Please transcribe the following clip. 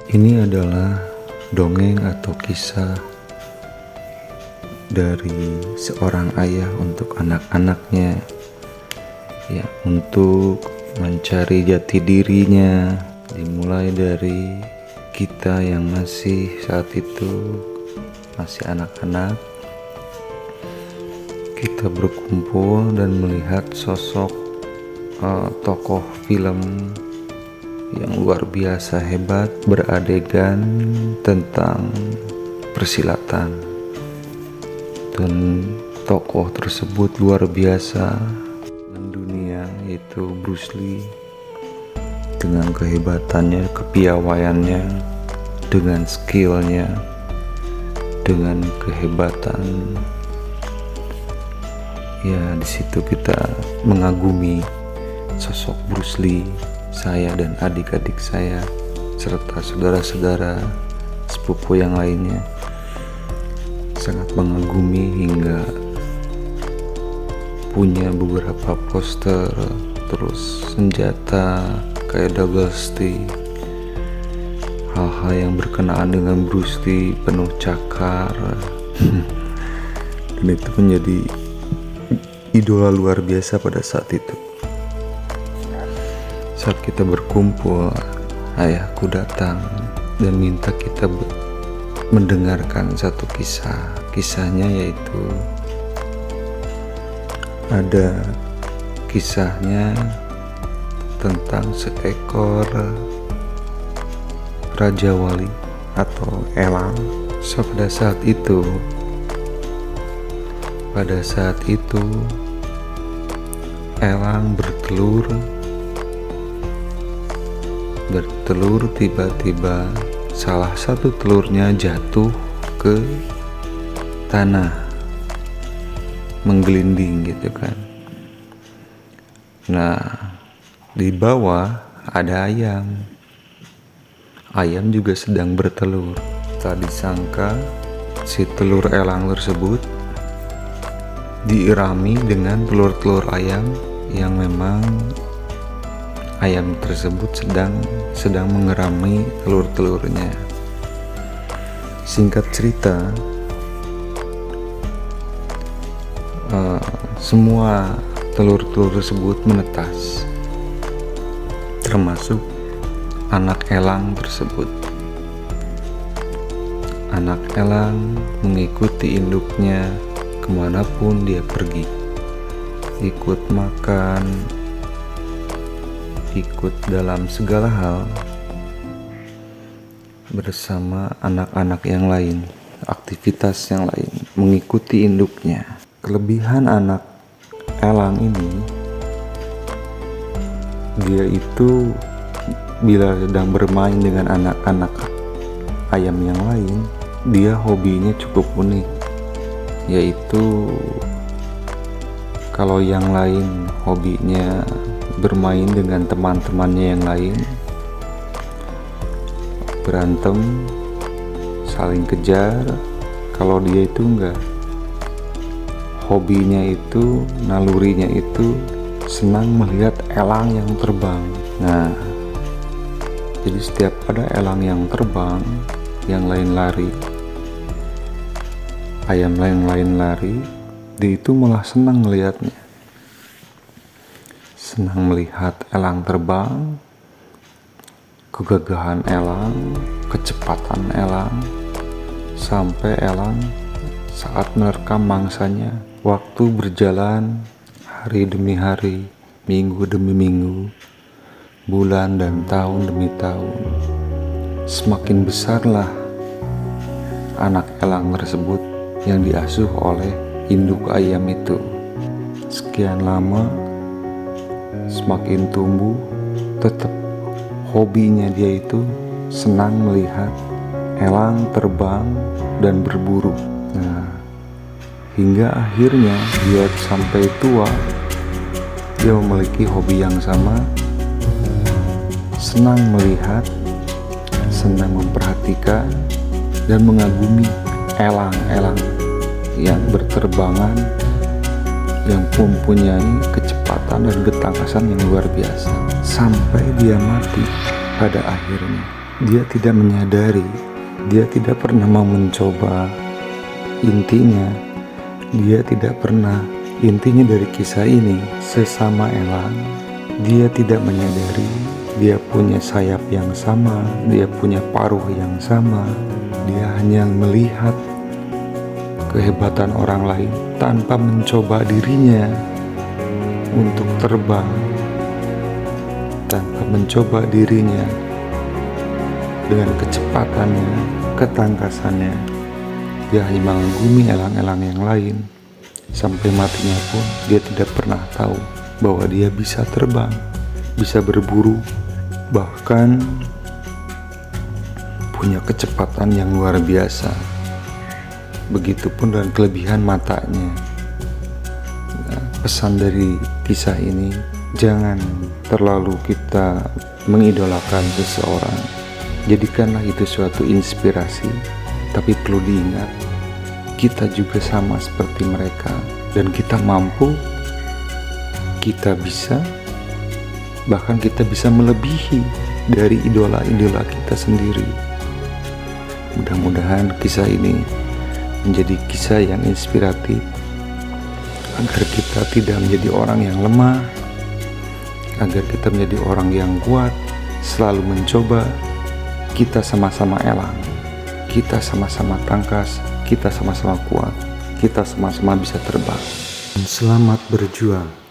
Ini adalah dongeng atau kisah dari seorang ayah untuk anak-anaknya, ya, untuk mencari jati dirinya. Dimulai dari kita yang masih saat itu masih anak-anak, kita berkumpul dan melihat sosok tokoh film yang luar biasa hebat beradegan tentang persilatan, dan tokoh tersebut luar biasa mendunia, yaitu Bruce Lee, dengan kehebatannya, kepiawaiannya, dengan skillnya, dengan kehebatan. Ya, di situ kita mengagumi sosok Bruce Lee. Saya dan adik-adik saya serta saudara-saudara sepupu yang lainnya sangat mengagumi hingga punya beberapa poster, terus senjata kayak double stick, hal-hal yang berkenaan dengan Bruce Lee penuh cakar. Dan itu menjadi idola luar biasa pada saat itu. Saat kita berkumpul, ayahku datang dan minta kita mendengarkan satu kisah. Kisahnya yaitu ada kisahnya tentang seekor raja wali atau elang. So, pada saat itu elang bertelur, tiba-tiba salah satu telurnya jatuh ke tanah, menggelinding gitu kan. Nah, di bawah ada ayam juga sedang bertelur. Tak disangka si telur elang tersebut diirami dengan telur-telur ayam yang memang ayam tersebut sedang mengerami telur-telurnya. Singkat cerita, semua telur-telur tersebut menetas, termasuk anak elang tersebut. Anak elang mengikuti induknya kemanapun dia pergi, ikut makan, ikut dalam segala hal bersama anak-anak yang lain, aktivitas yang lain, mengikuti induknya. Kelebihan anak elang ini, dia itu bila sedang bermain dengan anak-anak ayam yang lain, dia hobinya cukup unik, yaitu kalau yang lain hobinya bermain dengan teman-temannya yang lain, berantem, saling kejar. Kalau dia itu enggak, hobinya itu, nalurinya itu senang melihat elang yang terbang. Nah, jadi setiap ada elang yang terbang, yang lain lari, ayam lain lari, dia itu malah senang melihatnya. Senang melihat elang terbang, kegagahan elang, kecepatan elang, sampai elang saat menerkam mangsanya. Waktu berjalan, hari demi hari, minggu demi minggu, bulan dan tahun demi tahun. Semakin besarlah anak elang tersebut yang diasuh oleh induk ayam itu. Sekian lama, semakin tumbuh, tetap hobinya dia itu senang melihat elang terbang dan berburu. Nah, hingga akhirnya dia sampai tua, dia memiliki hobi yang sama, senang melihat, senang memperhatikan dan mengagumi elang-elang yang berterbangan, yang mempunyai kecepatan dan ketangkasan yang luar biasa, sampai dia mati pada akhirnya. Dia tidak menyadari, dia tidak pernah mau mencoba. Intinya, dia tidak pernah. Intinya dari kisah ini, sesama elang, dia tidak menyadari dia punya sayap yang sama, dia punya paruh yang sama. Dia hanya melihat kehebatan orang lain tanpa mencoba dirinya untuk terbang, tanpa mencoba dirinya dengan kecepatannya, ketangkasannya. Dia hanya mengagumi elang-elang yang lain. Sampai matinya pun dia tidak pernah tahu bahwa dia bisa terbang, bisa berburu, bahkan punya kecepatan yang luar biasa. Begitupun dengan kelebihan matanya. Nah, pesan dari kisah ini, jangan terlalu kita mengidolakan seseorang. Jadikanlah itu suatu inspirasi, tapi perlu diingat, kita juga sama seperti mereka, dan kita mampu, kita bisa, bahkan kita bisa melebihi dari idola-idola kita sendiri. Mudah-mudahan kisah ini menjadi kisah yang inspiratif, agar kita tidak menjadi orang yang lemah, agar kita menjadi orang yang kuat, selalu mencoba. Kita sama-sama elang, kita sama-sama tangkas, kita sama-sama kuat, kita sama-sama bisa terbang. Selamat berjuang.